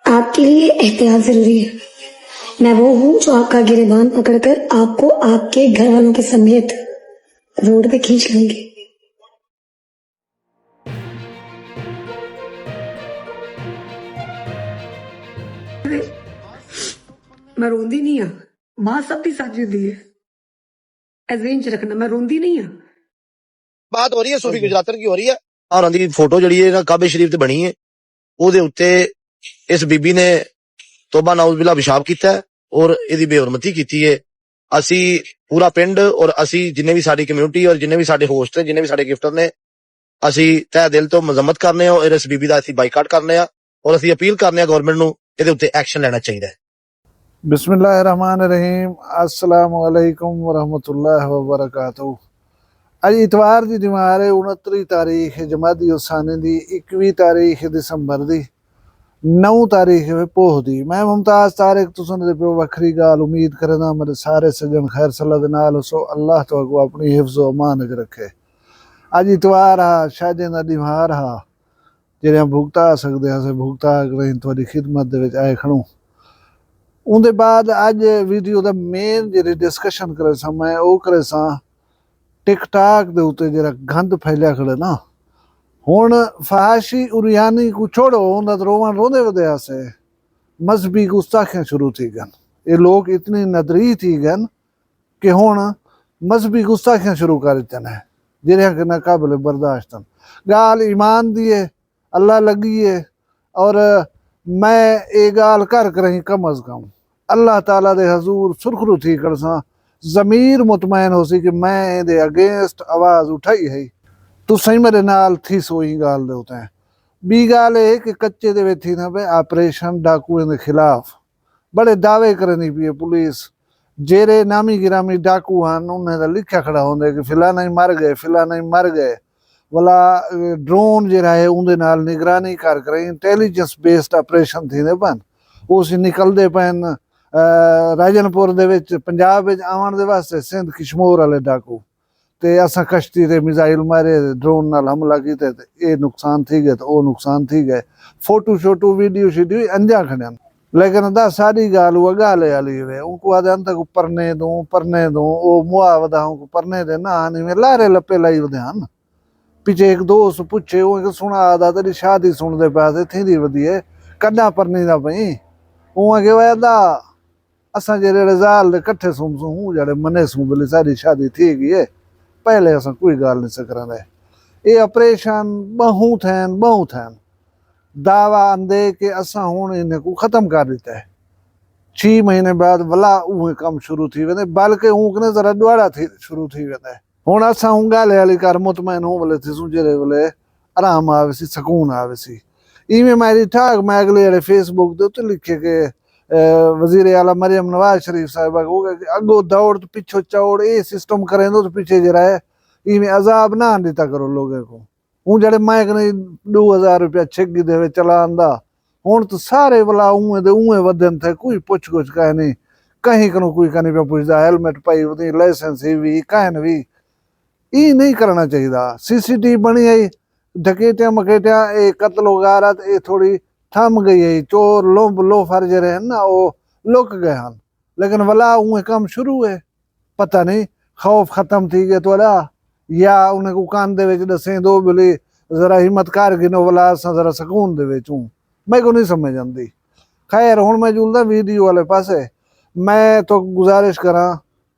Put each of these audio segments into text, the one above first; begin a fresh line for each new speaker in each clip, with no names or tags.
आपके लिए एहतियात जरूरी है। मैं वो हूँ जो आपका गिरेबान पकड़कर आपको आपके घर वालों के समेत रोड पे खींच लाएंगे। मैं रोंदी नहीं हाँ, मां सब दी साथ हुंदी है, एज़ेन च रखना। मैं रोंदी नहीं हाँ।
बात हो रही है सूफी गुजरातन की हो रही है और उनकी फोटो जड़ी है ना काबे शरीफ ते बनी है ਉਹਦੇ ਉੱਤੇ ਇਸ ਬੀਬੀ ਨੇ ਤੋਬਾ ਨਾਉਜ਼ ਬਿਲਾ ਪਿਸ਼ਾਬ ਕੀਤਾ ਔਰ ਇਹਦੀ ਬੇਹਰਮਤੀ ਕੀਤੀ ਹੈ। ਅਸੀਂ ਪੂਰਾ ਪਿੰਡ ਔਰ ਅਸੀਂ ਜਿੰਨੇ ਵੀ ਸਾਡੀ ਕਮਿਊਨਿਟੀ ਔਰ ਜਿੰਨੇ ਵੀ ਸਾਡੇ ਹੋਸਟ ਨੇ ਜਿੰਨੇ ਵੀ ਸਾਡੇ ਗਿਫਟਰ ਨੇ ਅਸੀਂ ਤਹਿ ਦਿਲ ਤੋਂ ਮਜ਼ਮਤ ਕਰਨੇ ਆ ਔਰ ਇਸ ਬੀਬੀ ਦਾ ਅਸੀਂ ਬਾਈਕਾਟ ਕਰਨੇ ਆ ਔਰ ਅਸੀਂ ਅਪੀਲ ਕਰਨੇ ਆ ਗਵਰਨਮੈਂਟ ਨੂੰ ਇਹਦੇ ਉੱਤੇ ਐਕਸ਼ਨ ਲੈਣਾ ਚਾਹੀਦਾ ਹੈ।
बिस्मिल्लाहिर्रहमानिर्रहीम अस्सलामु अलैकुम वरहमतुल्लाहि वबरकातुहू। अज इतवार की दिमार है 29 तारीख जमादी उसानी दी 21 तारीख दिसंबर दी 9 तारीख पोह दी। मैं मुमताज तारिक तुसन दे पे वखरी गाल उम्मीद करदा मेरे सारे सजन खैर सल्ला दे नाल सो अल्लाह तो को अपनी हिफ्ज़ व अमान च रखे। अज इतवार हा शादे दा दिमार हा जेड़े भुगता सकदे अस भुगता करें तुहाडी खिदमत दे विच आए खड़ू। उनके बाद अज वीडियो का मेन जी डिस्कशन करे सा मैं वो करे सा टिकटॉक के उत्ते जरा गंद फैलिया खड़े ना हुण फहाशी उरियानी को छोड़ो उन्हें तो रोवन रोंदे वदे से मजहबी गुस्ताखियां शुरू थी गन। ये लोग इतनी नदरी थी गन कि हुण मजहबी गुस्ताखियां शुरू कर दित्तियां ने जिहड़ियां कि ना काबिल बर्दाश्त गाल ईमान दी है अल्लाह लगी है और मैं ये गाल कर रही कम अज कम अल्लाह ताला दे हजूर सुरखरू थी कर सा जमीर मुतमैन हो सी कि मैं दे अगेंस्ट आवाज उठाई है तू सही मेरे नाल थी सोई गाल दे होते हैं। बी गाल है कि कच्चे दे थी ना पे ऑपरेशन डाकुएं दे खिलाफ बड़े दावे करनी पी पुलिस जेरे नामी गिरामी डाकू हैं उन्हें लिखा खड़ा होंगे कि फिलाना ही मर गए फिलाना ही मर गए वाला ड्रोन जरा है उनके नाल निगरानी कर इंटैलीजेंस बेस्ड ऑपरेशन थी बन उस निकलते पैन राजनपुर दे विच पंजाब विच आवन दे वास्ते सिंध किशमोर वाले डाकू ते असां कश्ती ते मिसाइल मारे ड्रोन नाल हमला कीते ते ये नुकसान थी गए तो वो नुकसान थी गए फोटो शोटो वीडियो शीडियो अंजा खड़न लेकिन दा सारी गाल वो गाले वाली वे उनको आदन तक परने दूं वो मुआवदा उनको परने दे ना नहीं लारे लपे लाई ध्यान पिछे एक दोस्त पूछे वो सुना आदा तेरी शादी सुनते पाते थी वधिए कन्या परनी दा पई उहाँ के वादा असां जेरे रजाल दे कट्ठे सुम हूँ जड़े मने सूं बोले सारी शादी थी गई है पहले असां कोई गाल नहीं सकरांदे। ये ऑपरेशन बहु थैन दावा आंदे कि असां हुण इन्हें को खत्म कर दिता है 6 महीने बाद वला उहे कम शुरू थी वेंदे बल्कि ऊकने जरा दुआड़ा थी शुरू थी वेंदे हुण असां हूँ गाले वाली कर मुतमैन हूँ बोले थी सूं जेरे बोले आराम आवे सी सकून आवे सी। इवें मेरी ठाक मैं अगले जेड़े फेसबुक दे उत्ते लिखे के वजीर आला मरियम नवाज शरीफ साहिबा को अगो दौड़ तो पिछो चौड़ ये सिस्टम करें तो पीछे जरा है इवें अजाब ना दिता करो लोगों को हूँ जड़े मैं कहीं 2000 रुपया छिगी दे चला आंदा हूँ तो सारे वाला उए दे उए वधन थे कोई पुछ कुछ कह नहीं कहीं कनो कोई कहीं पे पुछदा हेलमेट पाई होती लाइसेंस भी कहन भी ये नहीं करना चाहिए। CCTV बनी आई डकेटिया मकेटिया ये कत्ल वगारत ये थोड़ी थम गई है चोर लो फर्ज रहे ना वो लुक गए हैं लेकिन वाला उन्हें कम शुरू है पता नहीं खौफ खत्म थी गए तो या उन्हें को कान दे विच दसें दो बोले जरा हिम्मत कर गिनो वाला जरा सकून दे विच हूं मैं को नहीं समझ आती। खैर हुण मैं जुलदा वीडियो वाले पासे मैं तो गुजारिश करा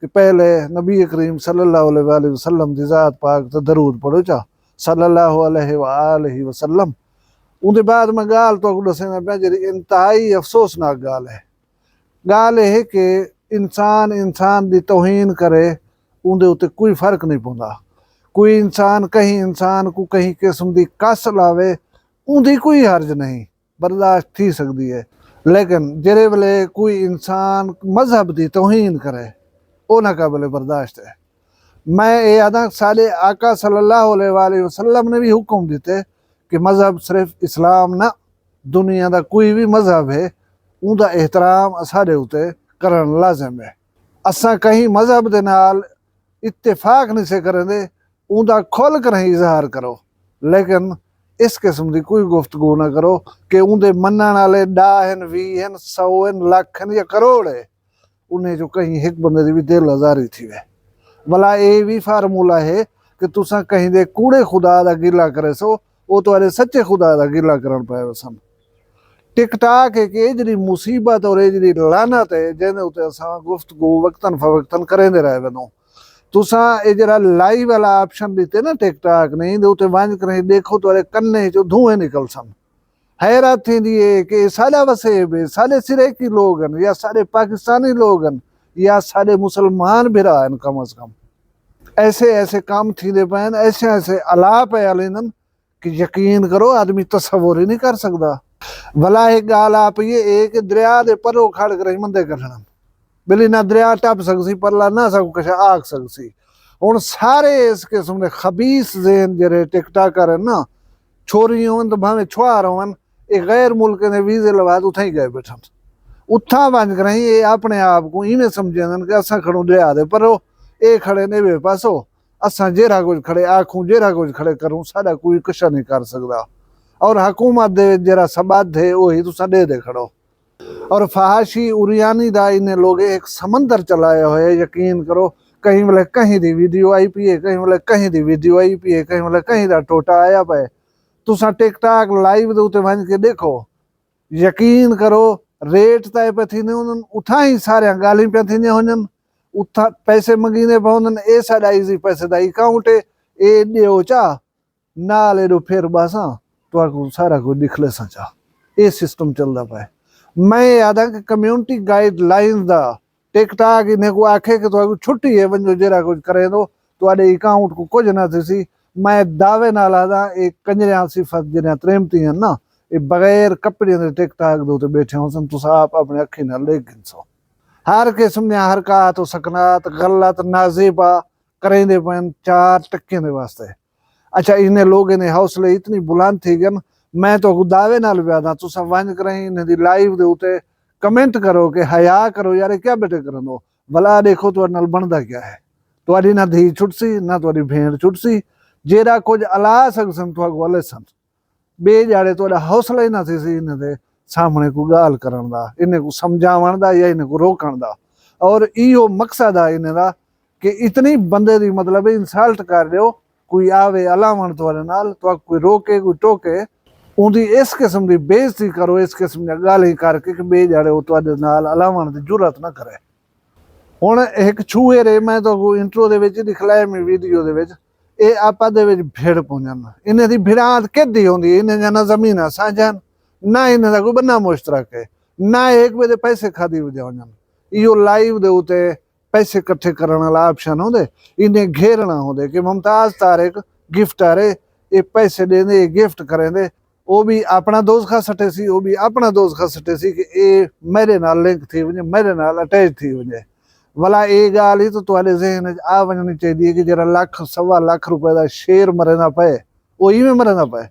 कि पहले नबी करीम सल्लल्लाहु अलैहि वसल्लम दी ज़ात पाक ते दरूद पढ़ो चा सल्लल्लाहु अलैहि वसल्लम। उनके बाद मैं गाल तो दसना पाया जी इंतहाई अफसोसनाक गाल है कि इंसान की तोहीन करे उनके उत्ते कोई फर्क नहीं पौंदा। कोई इंसान कहीं इंसान को कहीं किस्म की कस लावे उनकी कोई हर्ज नहीं बर्दाश्त थी सकती है लेकिन जेरे वेले कोई इंसान मजहब की तोहीन करे वो ना काबिल बर्दाश्त है। मैं ये आदा सारे आका सल्लल्लाहु अलैहि वसल्लम ने भी हुक्म दिते कि मजहब सिर्फ इस्लाम ना दुनिया का कोई भी मजहब है उनका एहतराम साढ़े उत्ते करन लाजम है। असा कहीं मजहब के नाल इत्तेफाक नहीं से करेंदे उनका खुल कर ही इजहार करो लेकिन इस किस्म की कोई गुफ्तगू ना करो कि उनके मनण वाले 10 20 100 लाख या करोड़ है, उन्हें जो कहीं एक बंदे की भी दिल आजारी थी वे। भला ये भी फार्मूला है कि तुसा कहीं दे कूड़े खुदा का गिला करे सो वो तुम्हारे सच्चे खुदा का गिला करन पाए सन। टिकटॉक एक जी मुसीबत और जी लानत है जिन्हें उत्ते असां गुफ्तगू वक्तन फवक्तन करेंदे रहे वनो। तुसा ये जरा लाइव वाला ऑप्शन दिते ना टिकटॉक ने इंदे उत्ते वंज करे देखो तुम्हारे कन्ने चो धुएं निकल सन। हैरत थी है कि साडा वसेब है, साडे सिरेकी लोग हैं या साडे पाकिस्तानी लोग हैं या साडे मुसलमान भिरा हैं कम अज कम। ऐसे ऐसे काम थींदे पैन, ऐसे ऐसे अलाप है अलिनन कि यकीन करो आदमी तस्वुर ही नहीं कर सकता। भला एक गाल आप ये एक दरिया दे परो खड़ कर मंदे कढण बिली ना दरिया टप सकसी परला ना सब कुछ आख सकसी। हुण सारे इस किस्म के खबीस ज़हन जेरे टिकटॉकर हैं ना, छोरी होवन तो भावे छुआर होवन, ये गैर मुल्क ने वीजे लवा उथा ही गए बैठन। उथा बंज कर ये अपने आप को इवें समझन कि असां खड़ो दरिया दे परो, ये खड़े ने वे पासो, असां जेरा कुछ खड़े आखूं जेरा कुछ खड़े करूं साडा कोई कुछ नहीं कर सकता। और हुकूमत दे जरा सबाद है वही तुसा दे खड़ो। और फहाशी उरियानी दा इन्हें लोग एक समंदर चलाया हुआ है, यकीन करो कहीं मतलब कहीं दी वीडियो आई पी है, कहीं मतलब कहीं दी वीडियो आई पी है, कहीं मतलब कहीं दा टोटा आया पे। तुसा टिकटॉक लाइव दे उते वंज के देखो, यकीन करो रेट तय पे थींदे हुनन, उथा ही सारे गाली पे थींदे हुनन, उथा पैसे मंगीने पवंदन। ए साडा इजी पैसे दा अकाउंट है, ए दियो चा नाल एडो फिर बासा तो सारा कुछ दिखले सा। ये सिस्टम चलता पाए। मैं याद है कि कम्युनिटी गाइडलाइंस दा टिकटॉक इन्हें को आखे कि तो छुट्टी है वंजो जरा कुछ करे दो तो अकाउंट को कुछ ना थी। मैं दावे नाल आदा एक कंजरिया सिफत जिन्हें त्रेमती हैं ना, ये बगैर कपड़े दे टिकटॉक दे बैठे हो सन, तुस आप अपने अखी नाल देख गिनसो। हर किस्म दी हरकत सकनात गलत नाजेबा करेंदे पैन 4 टक्के दे वास्ते। अच्छा इन्हें लोग इन्हें हौसले इतनी बुलंद थी गन, मैं तो दावे नाल ब्यादा तुसा वंज करें इन्हें दी लाइव दे उते कमेंट करो कि हया करो यार क्या बेटे करन दो। भला देखो तो नाल बनदा क्या है, तुहाडी ना धी छुटसी ना तुहाडी भेड़ छुटसी, जेरा कुछ अला सकसन तुहा वाले सन बे जाड़े तुहाडा हौसला ही ना थी सी इन्हें दे सामने को गाल करन दा, इन्हें को समझावन दा या इन्हें को रोकण दा। और इहो मकसद है इन्हें दा कि इतनी बंदे दी मतलब इंसल्ट कर दियो, कोई आवे अलावण तुहाडे नाल तो कोई रोके कोई टोके उनकी इस किस्म की बेइज्जती करो, इस किस्म की गाली करके कि बे जाड़े वो तुहाडे नाल अलावण की जरूरत ना करे। हुण एक छूए रे मैं तो इंट्रो दे विच दिखलाया मैं वीडियो दे विच ये आपा दे विच भिड़ पहुंचन। इन्हें दी भिड़ांत किद्दी होंदी, इन्हें जाना जमीन साझन ना इन्हें दा कोई बन्ना मुश्तरक है ना एक बजे पैसे खादी वजन। इहो लाइव दे उते पैसे इकट्ठे करने वाला ऑप्शन होंदे, इन्हें घेरना होंदे कि मुमताज तारिक गिफ्टर है, ये पैसे देंदे गिफ्ट करेंदे, वो भी अपना दोस्त खा सटे सी, वो भी अपना दोस्त खा सटे सी कि ये मेरे नाल लिंक थी वजे, मेरे नाल अटैच थी वजे। भला ये गाल ही तो तुहाडे ज़हन च आ वजनी चाहिए कि जरा लाख सवा लाख रुपए का शेयर मरे ना पे, वो इवें मरे ना पे,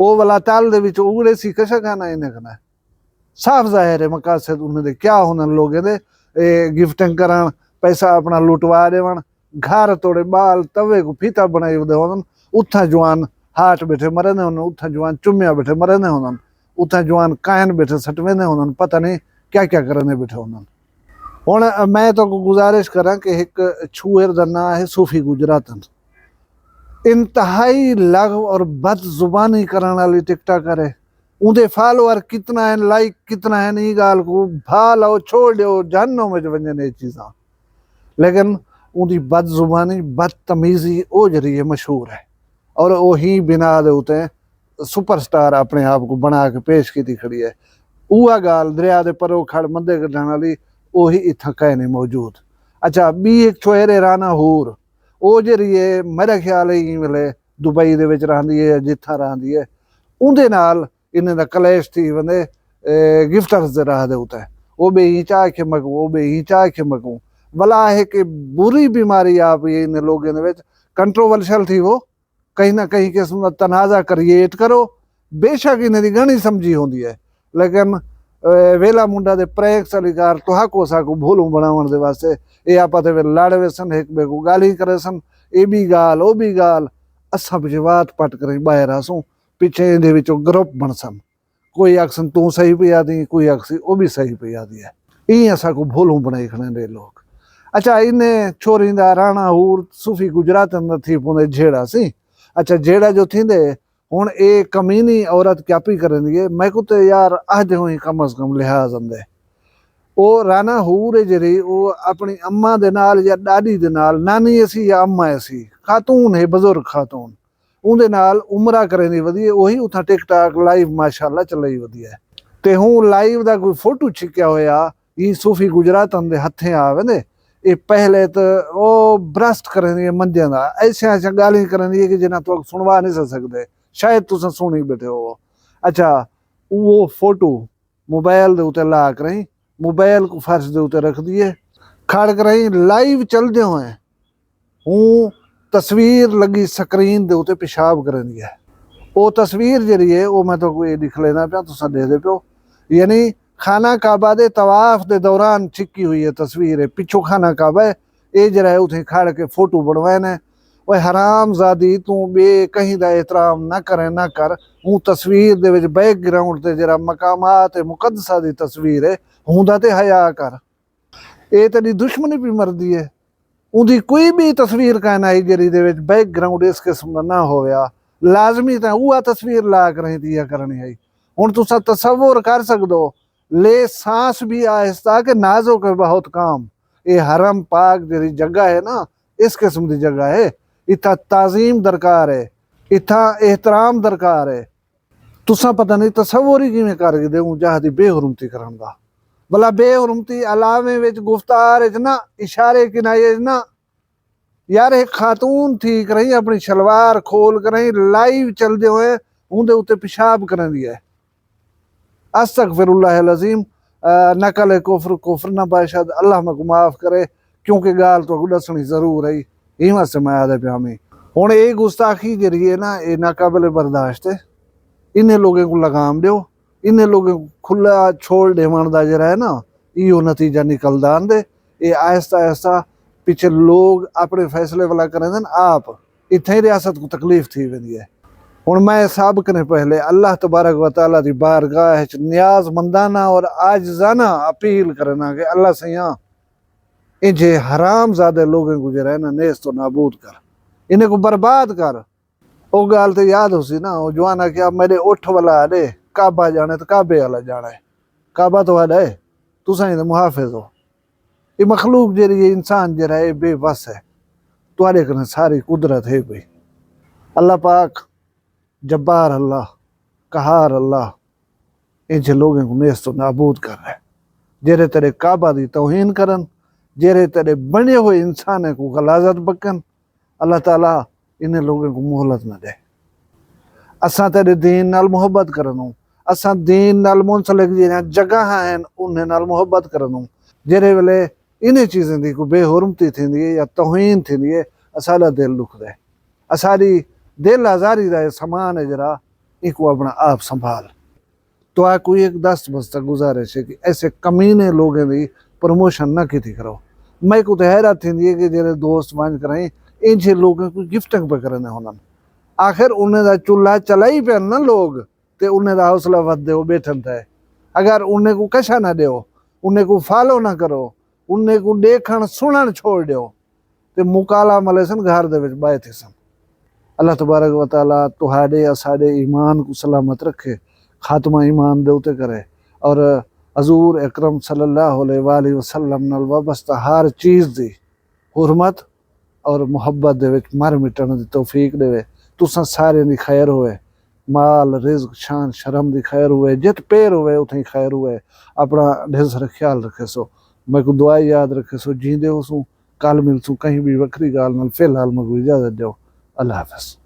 वो वाला ताल दे विच उगड़े सी कशा खाना इन्हें कना। साफ जाहिर है मकासद उन्हें क्या होना लोग दे गिफ्टिंग करन, पैसा अपना लुटवा देवन, घर तोड़े बाल तवे को फीता बनाई दे होन, उथा जवान हाट बैठे मरे ने होन, उथा जवान चुम्या बैठे मरे ने होन, उथा जवान कायन बैठे सटवे ने होन, पता नहीं क्या क्या करने बैठे होन। हुण मैं तो गुजारिश करा कि एक छूएर दा ना है सूफी गुजरातन, इंतहाई लघु और बद जुबानी करने वाली टिकटॉकर है। उनके फॉलोअर कितना है, लाइक कितना है, नहीं गाल को भा लो छोड़ दो जहन्नम में वजन ये चीज़ा। लेकिन उनकी बद जुबानी बदतमीजी वो जरिए मशहूर है और वही बिना दे उते सुपरस्टार अपने आप को बना के पेश की खड़ी है। उहा गाल दरिया दे परो खड़ मंदे कढण वाली वही इतना कह नहीं मौजूद। अच्छा बी एक छोहरे राना होर वो जरिए मेरा ख्याल है मिले दुबई दे विच रहिंदी है जिथा रहिंदी है, उनदे नाल इन्हें दा कलेश थी वंदे गिफ्टर्स दे राह दे उते वो बे ही चाह के मकू, वो बे ही चाह के मकू। भला है कि बुरी बीमारी आप ये इन लोगों ने कंट्रोवर्शियल थी, वो कहीं ना कहीं किस्म का तनाज़ा क्रिएट करो। बेशक इन्हें दी घनी समझी होंदी है, लेकिन वेला मुंडा दे प्रैंक्स वाली कार तुहाको साको भोलू बनावन दे वास्ते ये आपा ते लड़ वेसन, एक बे को गाली करे सन, ये भी गाल वो भी गाल, असा जवात पट कर बाहर आसूं ਪਿੱਛੇ ਇਹਦੇ ਵਿੱਚੋਂ ਗਰੁੱਪ ਬਣ ਸਨ। ਕੋਈ ਆਖਸਨ ਤੂੰ ਸਹੀ ਪਈ ਆਦੀ, ਕੋਈ ਆਖसी ਉਹ भी सही पई आदी है। ਇਹ असा को भोलू बनाई खड़े दे लोग। अच्छा इन्हें छोरी दा राणा हूर सूफी गुजरात अंदर थी पुंदे झेड़ा सी। अच्छा झेड़ा जो थींदे हुण ए कमीनी औरत क्या पी करंदी है, मैं को तो यार अज हुई कम अज कम लिहाज आंदे। ਉਹ ਰਾਣਾ ਹੂਰ ਜਿਹੜੀ ਉਹ ਆਪਣੀ ਅੰਮਾ ਦੇ ਨਾਲ ਜਾਂ ਡਾਡੀ ਦੇ ਨਾਲ, ਨਾਨੀ ਅਸੀਂ ਜਾਂ ਅੰਮਾ ਅਸੀਂ, ਖਾਤੂਨ ਹੈ ਬਜ਼ੁਰਗ ਖਾਤੂਨ, ਉਹਦੇ ਨਾਲ ਉਮਰਾ ਕਰਨ ਦੀ ਵਧੀਆ। ਉਹੀ ਉਥਾਂ ਟਿਕਟਾਕ ਲਾਈਵ ਮਾਸ਼ਾਅੱਲਾ ਚੱਲੀ ਵਧੀਆ। ਤੇ ਹੁਣ ਲਾਈਵ ਦਾ ਕੋਈ ਫੋਟੋ ਛਿਕਿਆ ਹੋਇਆ ਇਹ ਸੂਫੀ ਗੁਜਰਾਤਾਂ ਦੇ ਹੱਥੇ ਆਵੇ ਨੇ। ਇਹ ਪਹਿਲੇ ਤਾਂ ਉਹ ਬਰਸਟ ਕਰਨ ਦੀ ਮੰਜਿਆਂ ਦਾ ਐਸੀਆਂ ਐਸੀਆਂ ਗਾਲਾਂ ਕਰਨ ਦੀ ਕਿ ਜਿਨ੍ਹਾਂ ਤੋਂ ਸੁਣਵਾ ਨਹੀਂ ਸਕਦੇ, ਸ਼ਾਇਦ ਤੁਸੀਂ ਸੁਣੀ ਬੈਠੇ ਹੋ। ਅੱਛਾ ਉਹ ਫੋਟੋ मोबाइल ਦੇ ਉੱਤੇ ਲਾ ਕੇ ਰਹੀ, मोबाइल को फर्श के उत्ते रख दिए, खड़ कर रही लाइव चलते हुए हूँ तस्वीर लगी स्क्रीन के उत्ते पेशाब करन दी है। वो तस्वीर जी है वो मैं तो कोई लिख लेना पाया, तुसा दे दे पियो। यानी खाना काबा दे तवाफ के दौरान छिकी हुई है तस्वीर है, पिछो खाना काबा है, ये जरा उत्थे खड़ के फोटो बनवाए ने। वो हराम जादी तू बे कहीं का एहतराम ना करे ना कर। हूँ तस्वीर दे विच बैकग्राउंड ते जरा मकामात मुकदसा दी तस्वीर है, हुंदा ते हया कर। ये तेरी दुश्मनी भी मरदी है, उनकी कोई भी तस्वीर कायनाइजरी दे विच बैकग्राउंड इस किस्म का ना होया, लाजमी तो वह तस्वीर ला कर दिया करनी है। हुण तुसा तसव्वुर कर सकदो ले सांस भी आहिस्ता के नाजुक है बहुत काम। ये हरम पाक जी जगह है ना, इस किस्म की जगह है, इतना ताजीम दरकार है, इतना एहतराम दरकार है। तुसा पता नहीं तसव्वुर ही किवें कर दे जहाँ की बेहुरमती करन दा। भला बेहुरमती अलावे विच गुफ्तार ना इशारे किनारे ना यार, एक खातून ठीक रही अपनी शलवार खोल कर रही लाइव चलते हुए उनके उत्ते पेशाब कर दी है। अस्तगफिरुल्लाह अज़ीम, नकल कुफ्र कुफ्र ना बाशाद, अल्लाह में को माफ करे, क्योंकि गाल तो दसनी जरूर है। यही वास्ते मैं आदे पे हमें हुण ये गुस्ताखी जरिए ना ये नाकाबिल बर्दाश्त है। इन्हें लोगों को लगाम दो, इन्हें लोगों को खुला छोड़ देवन का जरा है ना यो नतीजा निकलदा आंदे। ये आहिस्ता आहिस्ता पिछले लोग अपने फैसले वाला करें आप, इत्थे रियासत को तकलीफ थी वेंदी है। हुण मैं सब कने पहले अल्लाह तबारक व तआला दी बारगाह च न्याज़मंदाना और आजिज़ाना अपील करना कि अल्लाह सैयां इन्हें हराम ज़ादे लोगों को जरा है ना नेस्त तो नाबूद कर, इन्हें को बर्बाद कर। वो गाल तो याद हो सी ना, वो जवाना क्या मेरे उठ वाला आडे काबा जाने तो काबे वाला जाना है, काबा तो आडा है, तुसा ही तो मुहाफिज हो। ये मखलूक जरिए इंसान जरा है बेबस है, तुहाडे कने सारी कुदरत है भाई। अल्लाह पाक जब्बार अल्लाह कहार अल्लाह इन लोगों को नेस्त नाबूद कर रहा है। जेरे तेरे काबा की तौहीन करन, जेरे तेरे बने हुए इंसान को गलाजत बकन, अल्लाह ताला इन्हें लोगों को मोहलत न दे। असा तेरे दीन नाल मुहब्बत करनू, असा दीन नाल मुंसलिक जिहड़ियां जगह हैं उन्हें नाल मुहब्बत करनू। जेरे वेले इन्हें चीज़ें की कोई बेहुरमती थींदी है या तौहीन थींदी है, असाडा दिल दुखदा है। असाडी दिल आज़ारी का समान है जरा, इको अपना आप संभाल। तो आ कोई एक दस्त बस्ता गुजारिश है कि ऐसे कमीने लोगों की प्रमोशन ना की करो। मैं को तो हैरत थी है कि जेरे दोस्त बन करें इन लोगों को गिफ्टिंग पे करने होना, आखिर उन्हें दा चूल्हा चला ही पे ना लोग, तो उन्हें दा हौसला वध दो बैठन थे। अगर उन्हें को कशा ना दो, उन्हें को फॉलो ना करो, उन्हें को देखन सुनन छोड़ दो, तो मुकाला मले सन घर दे विच बाए थे सन। अल्लाह तबारक व तआला तुहाडे असाडे ईमान को सलामत रखे, खात्मा ईमान दे उते करे, और हजूर अकरम सल्लल्लाहु अलैहि वसल्लम नाल वाबस्ता हर चीज़ दी हुरमत और मुहब्बत दे विच मर मिटण दी तौफीक देवे। तुसां सारे दी खैर होवे, माल रिज़्क शान शर्म दी खैर होवे, जित पैर होवे उथे खैर होवे। अपना ढेर सारा ख्याल रखे सो, मैं को दुआ याद रखे सो, जींदे हो सू कल मिलसूँ कहीं भी वक्री गाल नाल। फिलहाल मैं को इजाज़त दो, अल्लाह हाफ़िज़।